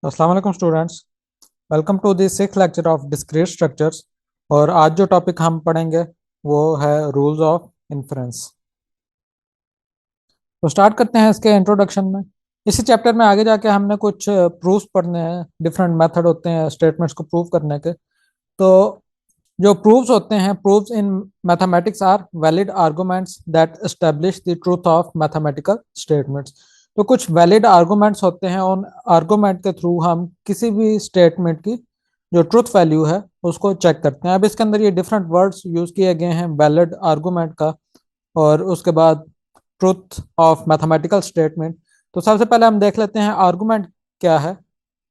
अस्सलाम वालेकुम students. Welcome to the six lecture of discrete structures. और आज जो टॉपिक हम पढ़ेंगे वो है रूल्स ऑफ इन्फ्रेंस। तो स्टार्ट करते हैं इसके इंट्रोडक्शन में। इसी चैप्टर में आगे जाके हमने कुछ प्रूफ्स पढ़ने हैं। डिफरेंट मेथड होते हैं स्टेटमेंट्स को प्रूव करने के। तो जो प्रूफ्स होते हैं, proofs in mathematics are valid arguments that establish the truth of mathematical statements. तो कुछ वैलिड आर्गुमेंट्स होते हैं, उन आर्गुमेंट के थ्रू हम किसी भी स्टेटमेंट की जो ट्रूथ वैल्यू है उसको चेक करते हैं। अब इसके अंदर ये डिफरेंट वर्ड्स यूज किए गए हैं वैलिड आर्गुमेंट का, और उसके बाद ट्रूथ ऑफ मैथमेटिकल स्टेटमेंट। तो सबसे पहले हम देख लेते हैं आर्गुमेंट क्या है।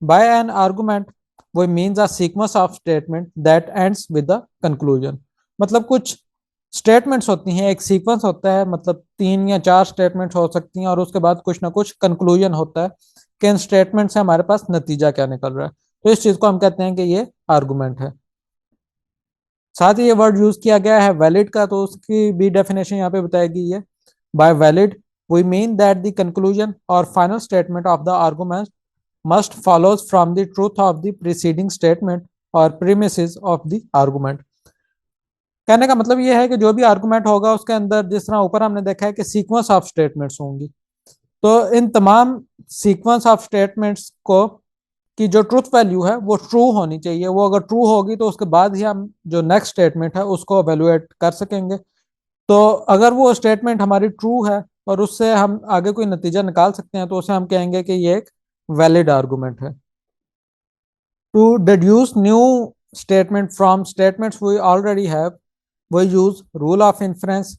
बाय एन आर्गुमेंट वो means a sequence of statement that ends with the conclusion. मतलब कुछ स्टेटमेंट्स होती हैं, एक सीक्वेंस होता है, मतलब तीन या चार स्टेटमेंट्स हो सकती हैं और उसके बाद कुछ ना कुछ कंक्लूजन होता है कि इन स्टेटमेंट से हमारे पास नतीजा क्या निकल रहा है। तो इस चीज को हम कहते हैं कि ये आर्गुमेंट है। साथ ही ये वर्ड यूज किया गया है वैलिड का, तो उसकी भी डेफिनेशन यहाँ पे बताएगी ये। By valid we mean that the conclusion और final statement of the argument must follows from the truth of the preceding statement or premises of the argument। कहने का मतलब यह है कि जो भी आर्गुमेंट होगा उसके अंदर, जिस तरह ऊपर हमने देखा है कि सीक्वेंस ऑफ स्टेटमेंट्स होंगी, तो इन तमाम सीक्वेंस ऑफ स्टेटमेंट्स को की जो ट्रूथ वैल्यू है वो ट्रू होनी चाहिए। वो अगर ट्रू होगी तो उसके बाद ही हम जो नेक्स्ट स्टेटमेंट है उसको एवेलुएट कर सकेंगे। तो अगर वो स्टेटमेंट हमारी ट्रू है और उससे हम आगे कोई नतीजा निकाल सकते हैं तो उसे हम कहेंगे कि ये एक वैलिड आर्गुमेंट है। To deduce new statement from statements we already have, we use rule of inference,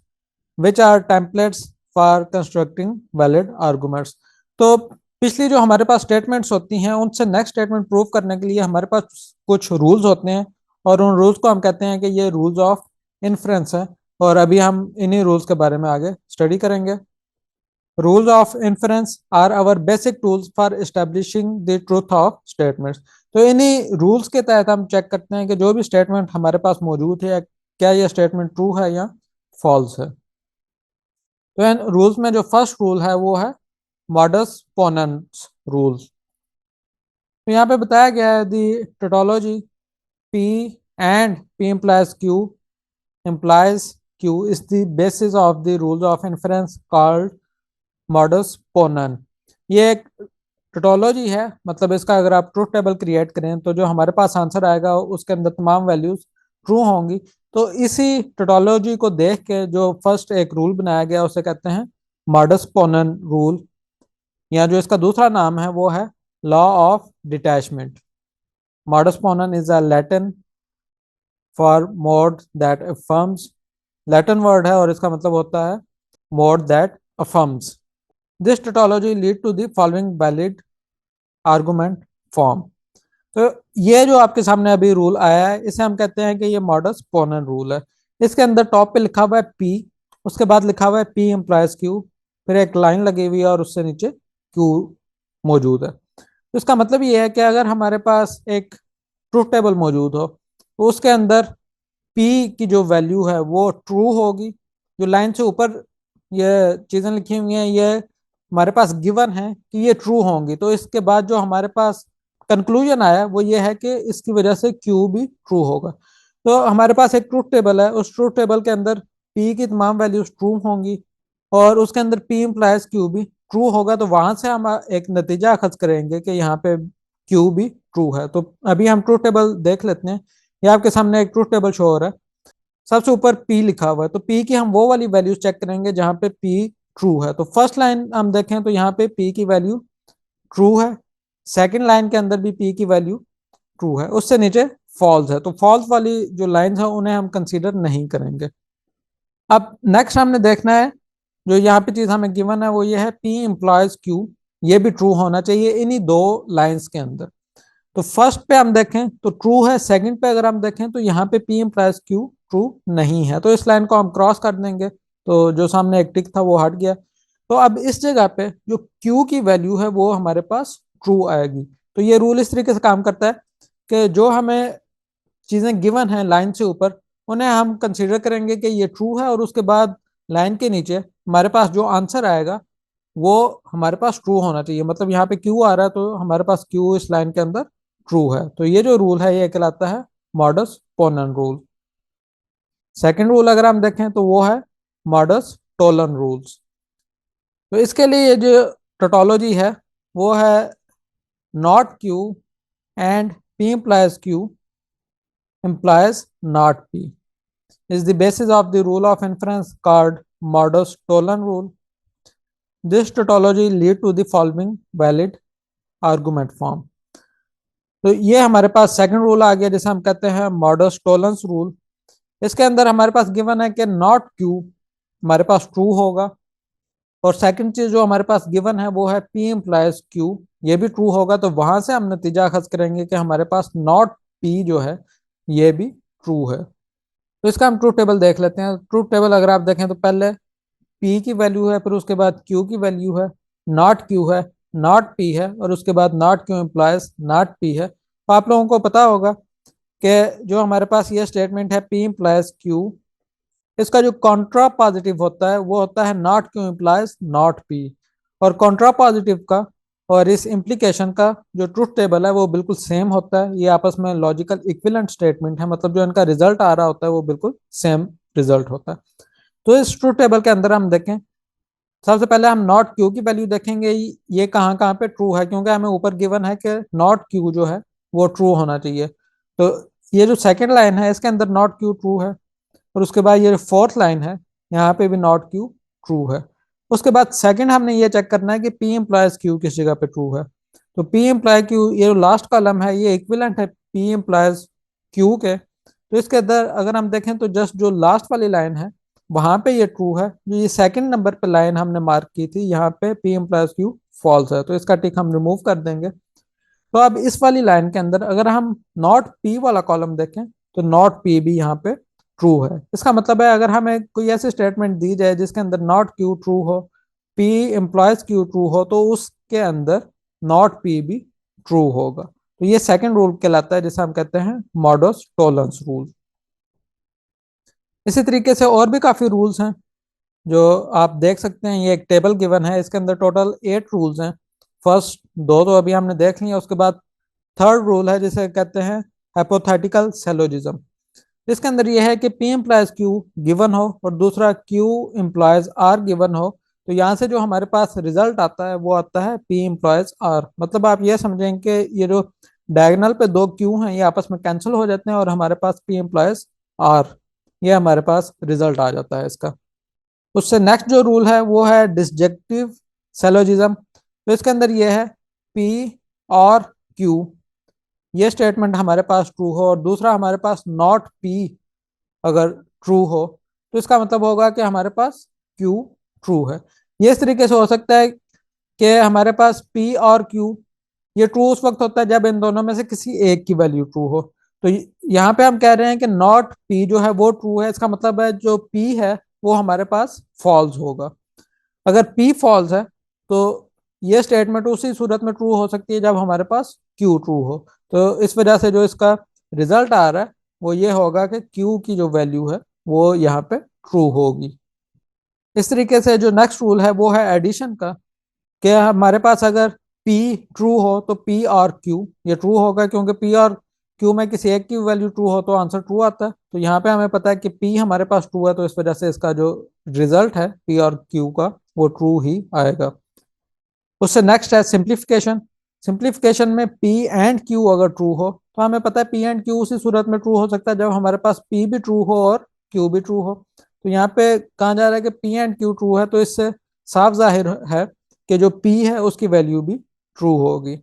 which are templates for constructing valid arguments। तो पिछली जो हमारे पास स्टेटमेंट्स होती हैं उनसे नेक्स्ट स्टेटमेंट प्रूव करने के लिए हमारे पास कुछ रूल्स होते हैं, और उन रूल्स को हम कहते हैं कि ये रूल्स ऑफ इन्फ्रेंस है। और अभी हम इन्हीं रूल्स के बारे में आगे स्टडी करेंगे। Rules of inference are our basic tools for establishing the truth of statements. तो इन्हीं रूल्स के तहत हम चेक करते हैं कि जो भी स्टेटमेंट हमारे पास मौजूद है, क्या ये स्टेटमेंट ट्रू है या फॉल्स है। तो इन रूल्स में जो फर्स्ट रूल है वो है मॉडस पोनेंस रूल्स। तो यहाँ पे बताया गया है दी tautology P and P implies Q implies Q is the basis of the rules of inference called modus ponens। ये एक टोटोलॉजी है, मतलब इसका अगर आप ट्रूथ टेबल क्रिएट करें तो जो हमारे पास आंसर आएगा उसके अंदर तमाम वैल्यूज ट्रू होंगी। तो इसी टोटोलॉजी को देख के जो फर्स्ट एक रूल बनाया गया उसे कहते हैं मॉडस पोनेंस रूल, या जो इसका दूसरा नाम है वो है law of detachment. Modus ponens is a Latin for mode that affirms. Latin word है और इसका मतलब होता है mode that affirms. This tautology lead to the following valid argument form. तो ये जो आपके सामने अभी रूल आया है इसे हम कहते हैं कि ये मॉडस पोनेंस रूल है। इसके अंदर टॉप पे लिखा हुआ है पी, उसके बाद लिखा हुआ है पी इम्प्लाइज क्यू, फिर एक लाइन लगी हुई है और उससे नीचे क्यू मौजूद है। तो इसका मतलब ये है कि अगर हमारे पास एक ट्रूथ टेबल मौजूद हो तो उसके अंदर पी की जो वैल्यू है वो ट्रू होगी। जो लाइन से ऊपर ये चीजें लिखी हुई हैं ये हमारे पास गिवन है कि ये ट्रू होंगी। तो इसके बाद जो हमारे पास कंक्लूजन आया वो ये है कि इसकी वजह से क्यू भी ट्रू होगा। तो हमारे पास एक ट्रूथ टेबल है, उस ट्रूथ टेबल के अंदर पी की तमाम वैल्यूज ट्रू होंगी और उसके अंदर पी इम्प्लाइज क्यू भी ट्रू होगा। तो वहां से हम एक नतीजा अखज करेंगे कि यहाँ पे क्यू भी ट्रू है। तो अभी हम ट्रूथ टेबल देख लेते हैं। ये आपके सामने एक ट्रूथ टेबल शो हो रहा है। सबसे ऊपर पी लिखा हुआ है तो पी की हम वो वाली वैल्यूज चेक करेंगे जहां पे पी ट्रू है। तो फर्स्ट लाइन हम देखें तो यहाँ पे पी की वैल्यू ट्रू है। सेकंड लाइन के अंदर भी पी की वैल्यू ट्रू है, उससे नीचे फॉल्स है। तो फॉल्स वाली जो लाइंस है उन्हें हम कंसीडर नहीं करेंगे। अब नेक्स्ट हमने देखना है, जो यहाँ पे चीज हमें गिवन है वो ये है पी इम्प्लॉयज क्यू, ये भी ट्रू होना चाहिए इन्हीं दो लाइंस के अंदर। तो फर्स्ट पे हम देखें तो ट्रू है, सेकंड पे अगर हम देखें तो यहाँ पे पी इम्प्लाइज क्यू ट्रू नहीं है। तो इस लाइन को हम क्रॉस कर देंगे, तो जो सामने एक टिक था वो हट गया। तो अब इस जगह पे जो क्यू की वैल्यू है वो हमारे पास ट्रू आएगी। तो ये रूल इस तरीके से काम करता है कि जो हमें चीजें गिवन है लाइन से ऊपर उन्हें हम कंसीडर करेंगे कि ये ट्रू है, और उसके बाद लाइन के नीचे हमारे पास जो आंसर आएगा वो हमारे पास ट्रू होना चाहिए। मतलब यहाँ पे क्यू आ रहा है तो हमारे पास क्यू इस लाइन के अंदर ट्रू है। तो ये जो रूल है ये कहलाता है मॉडस पोनेंस रूल। सेकंड रूल अगर हम देखें तो वो है मॉडस टोलन रूल्स। तो इसके लिए ये जो टोटोलॉजी है वो है not Q and P implies Q implies not p is the basis of the rule of inference called modus tollon rule. This tautology lead to the following valid argument form. तो ये हमारे पास second rule आ गया जिसे हम कहते हैं modus Tollens rule. इसके अंदर हमारे पास गिवन है कि नॉट क्यू हमारे पास ट्रू होगा, और सेकंड चीज जो हमारे पास गिवन है वो है पी implies क्यू, ये भी ट्रू होगा। तो वहां से हम नतीजा अखज करेंगे कि हमारे पास नॉट पी जो है ये भी ट्रू है। तो इसका हम ट्रूथ टेबल देख लेते हैं। ट्रूथ टेबल अगर आप देखें तो पहले पी की वैल्यू है, फिर उसके बाद क्यू की वैल्यू है, नॉट क्यू है, नॉट पी है, और उसके बाद not Q implies not P है। तो आप लोगों को पता होगा कि जो हमारे पास ये स्टेटमेंट है पी इम्प्लाइज क्यू, इसका जो कॉन्ट्रा पॉजिटिव होता है वो होता है not Q implies not P. और कॉन्ट्रा पॉजिटिव का और इस इम्प्लीकेशन का जो ट्रूथ टेबल है वो बिल्कुल सेम होता है। ये आपस में लॉजिकल इक्विवेलेंट स्टेटमेंट है, मतलब जो इनका रिजल्ट आ रहा होता है वो बिल्कुल सेम रिजल्ट होता है। तो इस ट्रूथ टेबल के अंदर हम देखें, सबसे पहले हम नॉट क्यू की वैल्यू देखेंगे ये कहाँ कहाँ पे ट्रू है, क्योंकि हमें ऊपर गिवन है कि नॉट क्यू जो है वो ट्रू होना चाहिए। तो ये जो सेकंड लाइन है इसके अंदर नॉट क्यू ट्रू है, और उसके बाद ये जो फोर्थ लाइन है यहाँ पे भी नॉट क्यू ट्रू है। उसके बाद सेकंड हमने ये चेक करना है कि पी इम्प्लाइज क्यू किस जगह पे ट्रू है। तो पी इम्प्लाय क्यू, ये जो लास्ट कॉलम है ये इक्विवेलेंट है पी इम्प्लाइज क्यू के। तो इसके अंदर अगर हम देखें तो जस्ट जो लास्ट वाली लाइन है वहां पे ये ट्रू है, जो ये सेकंड नंबर पे लाइन हमने मार्क की थी यहाँ पे पी इम्प्लाइज क्यू फॉल्स है, तो इसका टिक हम रिमूव कर देंगे। तो अब इस वाली लाइन के अंदर अगर हम नॉट पी वाला कॉलम देखें तो नॉट पी भी यहाँ पे ट्रू है। इसका मतलब है अगर हमें कोई ऐसी स्टेटमेंट दी जाए जिसके अंदर नॉट क्यू ट्रू हो, पी एम्प्लॉयज क्यू ट्रू हो, तो उसके अंदर नॉट पी भी ट्रू होगा। तो ये सेकंड रूल कहलाता है जिसे हम कहते हैं मॉडस टोलेंस रूल। इसी तरीके से और भी काफी रूल्स हैं जो आप देख सकते हैं। ये एक टेबल गिवन है, इसके अंदर टोटल 8 रूल्स हैं। फर्स्ट दो तो अभी हमने देख लिया, उसके बाद थर्ड रूल है जिसे कहते हैं हाइपोथेटिकल सेलोजिज्म। इसके अंदर यह है कि पी इम्प्लाइज क्यू गिवन हो और दूसरा क्यू इम्प्लाइज आर गिवन हो, तो यहाँ से जो हमारे पास रिजल्ट आता है वो आता है पी इम्प्लाइज आर। मतलब आप ये समझेंगे कि ये जो डायगोनल पे दो क्यू हैं ये आपस में कैंसिल हो जाते हैं और हमारे पास पी इम्प्लाइज आर, ये हमारे पास रिजल्ट आ जाता है इसका। उससे नेक्स्ट जो रूल है वो है डिसजेक्टिव सेलोजिज्म। तो इसके अंदर ये है पी और क्यू, ये स्टेटमेंट हमारे पास ट्रू हो और दूसरा हमारे पास नॉट पी अगर ट्रू हो, तो इसका मतलब होगा कि हमारे पास क्यू ट्रू है। ये इस तरीके से हो सकता है कि हमारे पास पी और क्यू ये ट्रू उस वक्त होता है जब इन दोनों में से किसी एक की वैल्यू ट्रू हो। तो यहाँ पे हम कह रहे हैं कि नॉट पी जो है वो ट्रू है, इसका मतलब है जो पी है वो हमारे पास फॉल्स होगा। अगर पी फॉल्स है तो ये स्टेटमेंट उसी सूरत में ट्रू हो सकती है जब हमारे पास क्यू ट्रू हो। तो इस वजह से जो इसका रिजल्ट आ रहा है वो ये होगा कि क्यू की जो वैल्यू है वो यहाँ पे ट्रू होगी। इस तरीके से जो नेक्स्ट रूल है वो है एडिशन का, कि हमारे पास अगर P ट्रू हो तो P और Q ये ट्रू होगा, क्योंकि P और Q में किसी एक की वैल्यू ट्रू हो तो आंसर ट्रू आता है। तो यहाँ पे हमें पता है कि P हमारे पास ट्रू है, तो इस वजह से इसका जो रिजल्ट है P और Q का वो ट्रू ही आएगा। उससे नेक्स्ट है सिंप्लीफिकेशन। सिंप्लीफिकेशन में P एंड Q अगर ट्रू हो तो हमें पता है P एंड Q उसी सूरत में ट्रू हो सकता है जब हमारे पास P भी ट्रू हो और Q भी ट्रू हो। तो यहाँ पे कहा जा रहा है कि P एंड Q ट्रू है, तो इससे साफ जाहिर है कि जो P है उसकी वैल्यू भी ट्रू होगी।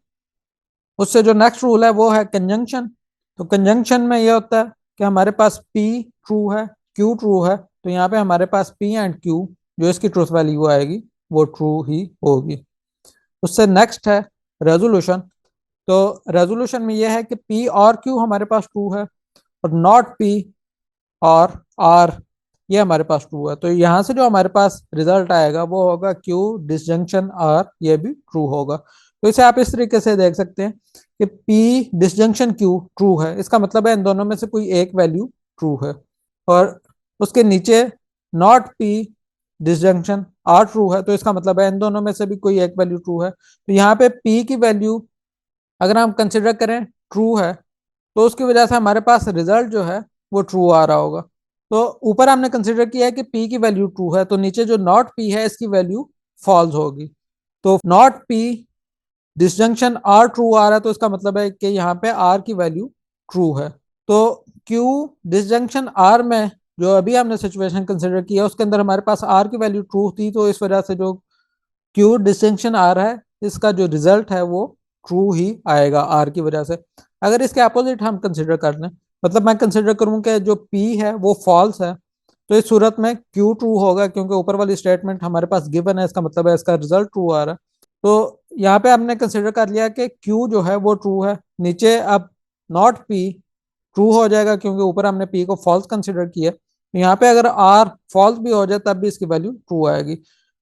उससे जो नेक्स्ट रूल है वो है कंजंक्शन। तो कंजंक्शन में ये होता है कि हमारे पास P ट्रू है, Q ट्रू है, तो यहाँ पे हमारे पास P एंड Q जो इसकी ट्रूथ वैल्यू आएगी वो ट्रू ही होगी। उससे नेक्स्ट है रेजोल्यूशन। तो रेजोल्यूशन में यह है कि P और Q हमारे पास ट्रू है और नॉट P और R ये हमारे पास ट्रू है। तो यहाँ से जो हमारे पास रिजल्ट आएगा वो होगा Q डिसजंक्शन R, ये भी ट्रू होगा। तो इसे आप इस तरीके से देख सकते हैं कि P डिसजंक्शन Q ट्रू है, इसका मतलब है इन दोनों में से कोई एक वैल्यू ट्रू है। और उसके नीचे not P disjunction R true है, तो इसका मतलब है इन दोनों में से भी कोई एक वैल्यू ट्रू है। तो यहाँ पे पी की वैल्यू अगर हम कंसिडर करें ट्रू है, तो उसकी वजह से हमारे पास रिजल्ट जो है वो ट्रू आ रहा होगा। तो ऊपर हमने कंसिडर किया है कि पी की वैल्यू ट्रू है, तो नीचे जो नॉट पी है इसकी वैल्यू फॉल्स होगी। तो not P disjunction R true आ रहा है, तो इसका मतलब है कि यहाँ पे आर की वैल्यू ट्रू है। तो क्यू डिसजंक्शन आर में जो अभी हमने सिचुएशन कंसिडर किया उसके अंदर हमारे पास आर की वैल्यू ट्रू थी, तो इस वजह से जो क्यू डिस्टिंक्शन आ रहा है इसका जो रिजल्ट है वो ट्रू ही आएगा आर की वजह से। अगर इसके अपोजिट हम कंसिडर कर लें, मतलब मैं कंसिडर करूं कि जो पी है वो फॉल्स है, तो इस सूरत में क्यू ट्रू होगा, क्योंकि ऊपर वाली स्टेटमेंट हमारे पास गिवन है, इसका मतलब है इसका रिजल्ट ट्रू आ रहा है। तो यहाँ पे हमने कंसिडर कर लिया कि क्यू जो है वो ट्रू है। नीचे अब नॉट पी ट्रू हो जाएगा, क्योंकि ऊपर हमने पी को फॉल्स कंसिडर किया। तो यहाँ पे अगर आर फॉल्स भी हो जाए तब भी इसकी वैल्यू ट्रू आएगी।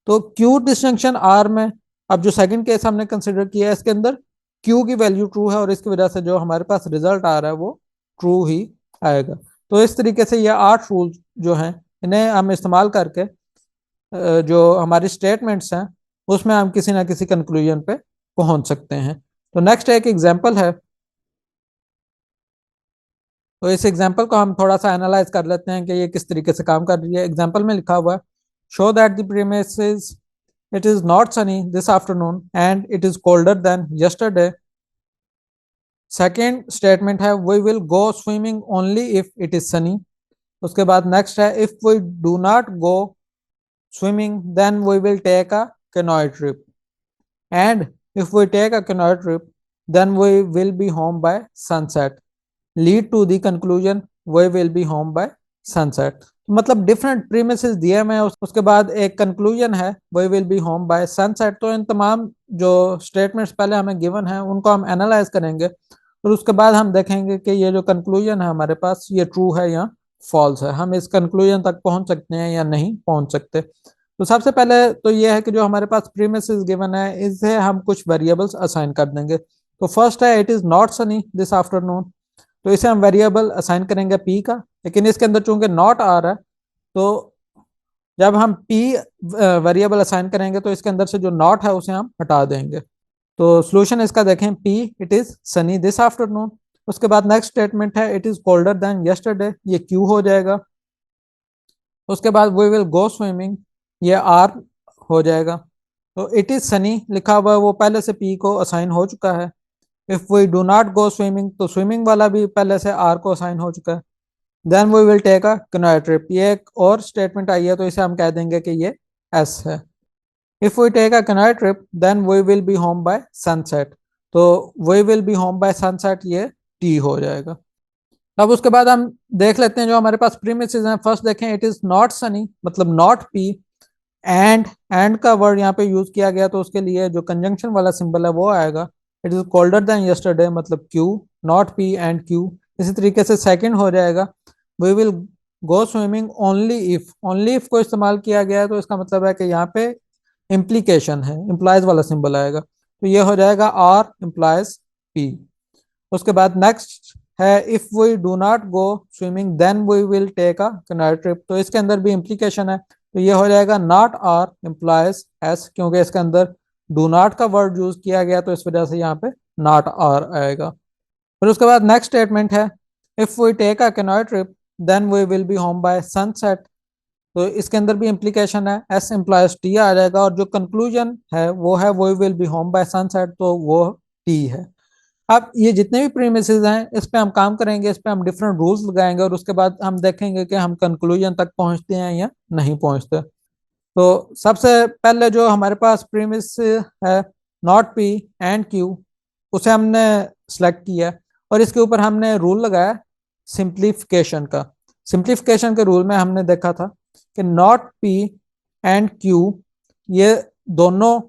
तो क्यू डिस्टिंक्शन आर में अब जो सेकंड केस हमने कंसिडर किया है इसके अंदर क्यू की वैल्यू ट्रू है, और इसकी वजह से जो हमारे पास रिजल्ट आ रहा है वो ट्रू ही आएगा। तो इस तरीके से ये 8 रूल जो हैं इन्हें हम इस्तेमाल करके जो हमारी स्टेटमेंट्स हैं उसमें हम किसी ना किसी कंक्लूजन पे पहुंच सकते हैं। तो नेक्स्ट एक एग्जांपल है, तो इस एग्जांपल को हम थोड़ा सा एनालाइज कर लेते हैं कि ये किस तरीके से काम कर रही है। एग्जांपल में लिखा हुआ है, show that the premises it is not sunny this afternoon and it is colder than yesterday. Second statement है, we will go swimming only if it is sunny. उसके बाद नेक्स्ट है, if we do not go swimming then we will take a canoe trip, and if we take a canoe trip then we will be home by sunset. Lead to the conclusion we will be home by sunset. मतलब different premises दिए हुए हैं, उसके बाद एक conclusion है we will be home by sunset. तो इन तमाम जो स्टेटमेंट्स पहले हमें गिवन है उनको हम एनालाइज करेंगे, और उसके बाद हम देखेंगे कि ये जो कंक्लूजन है हमारे पास ये ट्रू है या फॉल्स है, हम इस कंक्लूजन तक पहुंच सकते हैं या नहीं पहुंच सकते। तो सबसे पहले तो ये है कि जो हमारे पास प्रीमिसेस गिवन है इसे हम कुछ वेरिएबल्स असाइन कर देंगे। तो फर्स्ट है, it is not sunny this afternoon, तो इसे हम वेरिएबल असाइन करेंगे पी का, लेकिन इसके अंदर चूंकि नॉट आ रहा है, तो जब हम पी वेरिएबल असाइन करेंगे तो इसके अंदर से जो नॉट है उसे हम हटा देंगे। तो सोल्यूशन इसका देखें, P it is sunny this afternoon. उसके बाद नेक्स्ट स्टेटमेंट है, it is colder than yesterday, ये क्यू हो जाएगा। उसके बाद वी विल गो स्विमिंग, ये आर हो जाएगा। तो इट इज सनी लिखा हुआ है वो पहले से पी को असाइन हो चुका है। If we do not go swimming, तो स्विमिंग वाला भी पहले से आर को असाइन हो चुका है। Then we will take a canoe trip, ये एक और स्टेटमेंट आई है, तो इसे हम कह देंगे कि ये एस है। If we take a canoe trip then we will be home by sunset, तो we will be home by sunset ये टी हो जाएगा। अब उसके बाद हम देख लेते हैं जो हमारे पास प्रीमिसेस हैं। फर्स्ट देखें, इट इज नॉट सनी, मतलब नॉट पी। एंड का वर्ड यहाँ पे यूज किया गया, तो उसके लिए जो कंजंक्शन वाला सिंबल है वो आएगा। It is colder than yesterday, मतलब Q, not P and Q. इसी तरीके से सेकंड हो जाएगा, we will go swimming only if. Only if को इस्तेमाल किया गया है, तो इसका मतलब है कि यहाँ पे इम्प्लीकेशन है, इम्प्लाइज वाला सिंबल आएगा, तो ये हो जाएगा आर इम्प्लाइज पी। उसके बाद नेक्स्ट है, if we do not go swimming then we will take a canoe trip, तो इसके अंदर भी इम्प्लीकेशन है, तो ये हो जाएगा नॉट आर इम्प्लाइज एस, क्योंकि इसके अंदर डू नॉट का वर्ड यूज किया गया, तो इस वजह से यहाँ पे नॉट आर आएगा। फिर उसके बाद नेक्स्ट स्टेटमेंट है, if we take a canoe trip then we will be home by sunset, तो इसके अंदर भी इम्प्लीकेशन है, एस इम्प्लाइज टी आ जाएगा, और जो कंक्लूजन है वो है we will be home by sunset, तो वो टी है। अब ये जितने भी प्रीमिसेस हैं इस पे हम काम करेंगे, इस पे हम डिफरेंट रूल्स लगाएंगे, और उसके बाद हम देखेंगे कि हम कंक्लूजन तक पहुंचते हैं या नहीं पहुंचते। तो सबसे पहले जो हमारे पास प्रीमिस है, नॉट पी एंड क्यू, उसे हमने सेलेक्ट किया, और इसके ऊपर हमने रूल लगाया सिंप्लीफिकेशन का। सिंप्लीफिकेशन के रूल में हमने देखा था कि नॉट पी एंड क्यू ये दोनों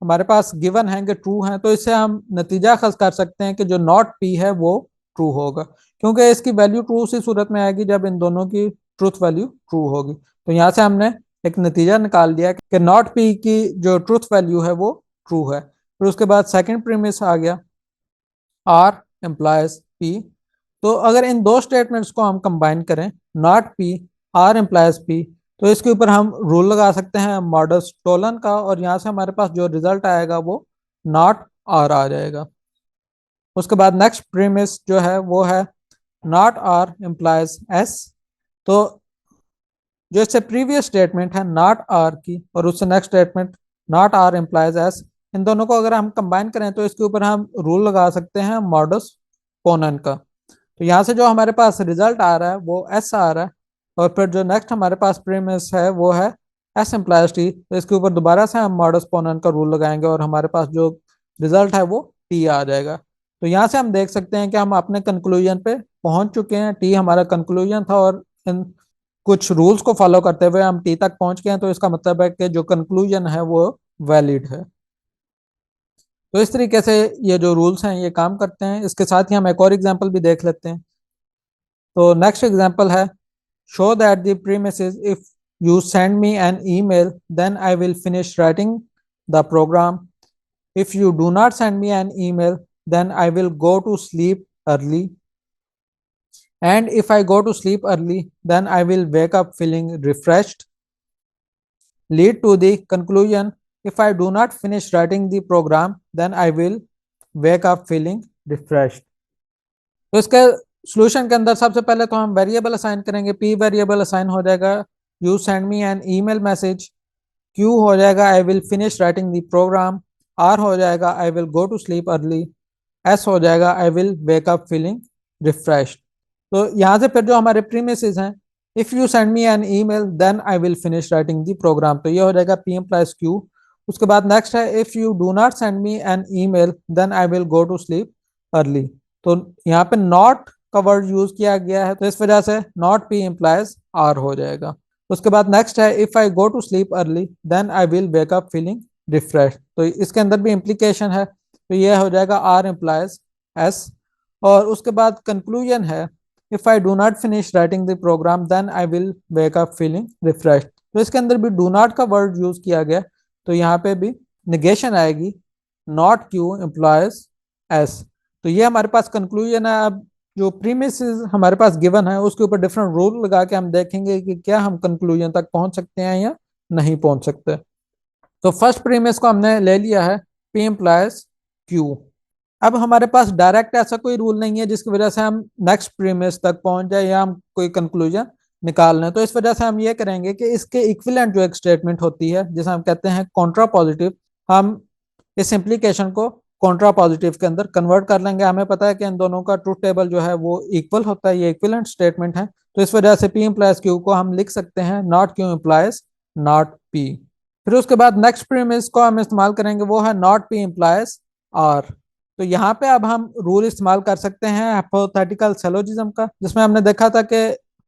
हमारे पास गिवन है कि ट्रू हैं, तो इससे हम नतीजा खस कर सकते हैं कि जो नॉट पी है वो ट्रू होगा, क्योंकि इसकी वैल्यू ट्रू उसी सूरत में आएगी जब इन दोनों की ट्रूथ वैल्यू ट्रू होगी। तो यहाँ से हमने एक नतीजा निकाल दिया कि नॉट पी की जो ट्रूथ वैल्यू है वो ट्रू है। फिर उसके बाद सेकंड प्रीमिस आ गया, आर एम्प्लाइज पी। तो अगर इन दो स्टेटमेंट्स को हम कंबाइन करें, not P R implies P, तो इसके ऊपर हम रूल लगा सकते हैं मॉडस टोलन का, और यहाँ से हमारे पास जो रिजल्ट आएगा वो नॉट आर आ जाएगा। उसके बाद नेक्स्ट प्रीमिस जो है वो है नॉट आर इम्प्लाइज एस। तो जो इससे प्रीवियस स्टेटमेंट है नॉट आर की और उससे next statement not R implies S, इन दोनों को अगर हम कंबाइन करें तो इसके ऊपर हम रूल लगा सकते हैं मॉडस पोनेंट का। तो यहाँ से जो हमारे पास रिजल्ट आ रहा है वो एस आ रहा है, और फिर जो नेक्स्ट हमारे पास प्रीमिस है वो है एस इम्प्लाइज टी। तो इसके ऊपर दोबारा से हम मॉडस पोनेंट का रूल लगाएंगे और हमारे पास जो रिजल्ट है वो टी आ जाएगा। तो यहाँ से हम देख सकते हैं कि हम अपने कंक्लूजन पे पहुंच चुके हैं। टी हमारा कंक्लूजन था और इन कुछ रूल्स को फॉलो करते हुए हम टी तक पहुंच गए हैं, तो इसका मतलब है कि जो कंक्लूजन है वो वैलिड है। तो इस तरीके से ये जो रूल्स हैं ये काम करते हैं। इसके साथ ही हम एक और एग्जांपल भी देख लेते हैं। तो नेक्स्ट एग्जांपल है show that the premises if you send me an email then I will finish writing the program, if you do not send me an email then I will go to sleep early, and if I go to sleep early then I will wake up feeling refreshed. Lead to the conclusion, if I do not finish writing the program then I will wake up feeling refreshed. तो इसके solution के अंदर सबसे पहले तो हम variable assign करेंगे। P variable assign हो जाएगा you send me an email message, Q हो जाएगा I will finish writing the program, R हो जाएगा I will go to sleep early, S हो जाएगा I will wake up feeling refreshed. तो यहाँ से फिर जो हमारे प्रीमिसेस हैं, if you send me an email then I will finish writing the program, तो ये हो जाएगा पी एम्प्लाइज क्यू। उसके बाद नेक्स्ट है if you do not send me an email then I will go to sleep early. तो यहाँ पे नॉट का वर्ड यूज किया गया है तो इस वजह से नॉट पी एम्प्लाइज आर हो जाएगा। उसके बाद नेक्स्ट है if I go to sleep early then I will wake up feeling refresh, तो इसके अंदर भी इम्प्लीकेशन है, तो ये हो जाएगा आर एम्प्लाइज एस। और उसके बाद कंक्लूजन है if I do not finish writing the program then I will wake up feeling refresh, तो इसके अंदर भी डू नॉट का वर्ड यूज किया गया, तो यहाँ पे भी निगेशन आएगी, नॉट क्यू एम्प्लॉयज एस। तो ये हमारे पास कंक्लूजन है। अब जो प्रीमिस हमारे पास गिवन है उसके ऊपर डिफरेंट रूल लगा के हम देखेंगे कि क्या हम कंक्लूजन तक पहुंच सकते हैं या नहीं पहुंच सकते। तो फर्स्ट प्रीमिस को हमने ले लिया है पी एम्प्लॉयज क्यू। अब हमारे पास डायरेक्ट ऐसा कोई रूल नहीं है जिसकी वजह से हम नेक्स्ट प्रीमिस तक पहुंच जाए या हम कोई कंक्लूजन निकाल लें, तो इस वजह से हम ये करेंगे कि इसके इक्विवेलेंट जो एक स्टेटमेंट होती है जिसे हम कहते हैं कॉन्ट्रा पॉजिटिव, हम इस इम्प्लीकेशन को कॉन्ट्रा पॉजिटिव के अंदर कन्वर्ट कर लेंगे। हमें पता है कि इन दोनों का ट्रूथ टेबल जो है वो इक्वल होता है, ये इक्विवेलेंट स्टेटमेंट है, तो इस वजह से पी इम्प्लाइज क्यू को हम लिख सकते हैं not Q implies not P. फिर उसके बाद नेक्स्ट प्रीमिस को हम इस्तेमाल करेंगे वो है नॉट पी इम्प्लाइज आर। तो यहाँ पे अब हम रूल इस्तेमाल कर सकते हैं हाइपोथेटिकल सिलोजिज्म का, जिसमें हमने देखा था कि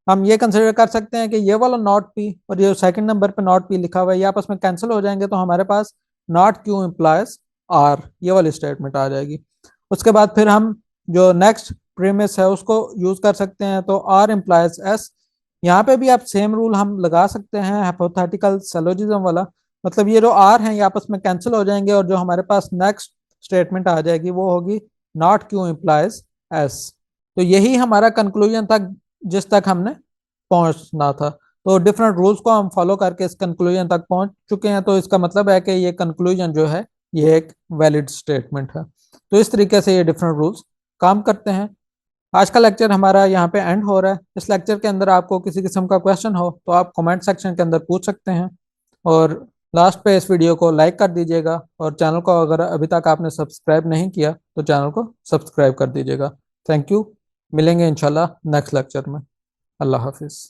हम ये कंसिडर कर सकते हैं कि ये वाला नॉट पी और ये सेकंड नंबर पे नॉट पी लिखा हुआ है ये आपस में कैंसिल हो जाएंगे, तो हमारे पास नॉट क्यू इम्प्लाइज आर ये वाली स्टेटमेंट आ जाएगी। उसके बाद फिर हम जो नेक्स्ट प्रीमिस है उसको यूज कर सकते हैं, तो आर इम्प्लाइज एस। यहाँ पे भी आप सेम रूल हम लगा सकते हैं हाइपोथेटिकल सिलोजिज्म वाला, मतलब ये जो आर हैं ये आपस में कैंसिल हो जाएंगे और जो हमारे पास नेक्स्ट स्टेटमेंट आ जाएगी वो होगी नॉट क्यू इम्प्लाइज एस। तो यही हमारा कंक्लूजन था जिस तक हमने पहुंचना था। तो डिफरेंट रूल्स को हम फॉलो करके इस कंक्लूजन तक पहुंच चुके हैं, तो इसका मतलब है कि ये कंक्लूजन जो है ये एक वैलिड स्टेटमेंट है। तो इस तरीके से ये डिफरेंट रूल्स काम करते हैं। आज का लेक्चर हमारा यहाँ पे एंड हो रहा है। इस लेक्चर के अंदर आपको किसी किस्म का क्वेश्चन हो तो आप कमेंट सेक्शन के अंदर पूछ सकते हैं, और लास्ट पे इस वीडियो को लाइक कर दीजिएगा, और चैनल को अगर अभी तक आपने सब्सक्राइब नहीं किया तो चैनल को सब्सक्राइब कर दीजिएगा। थैंक यू, मिलेंगे इंशाल्लाह नेक्स्ट लेक्चर में। अल्लाह हाफिज़।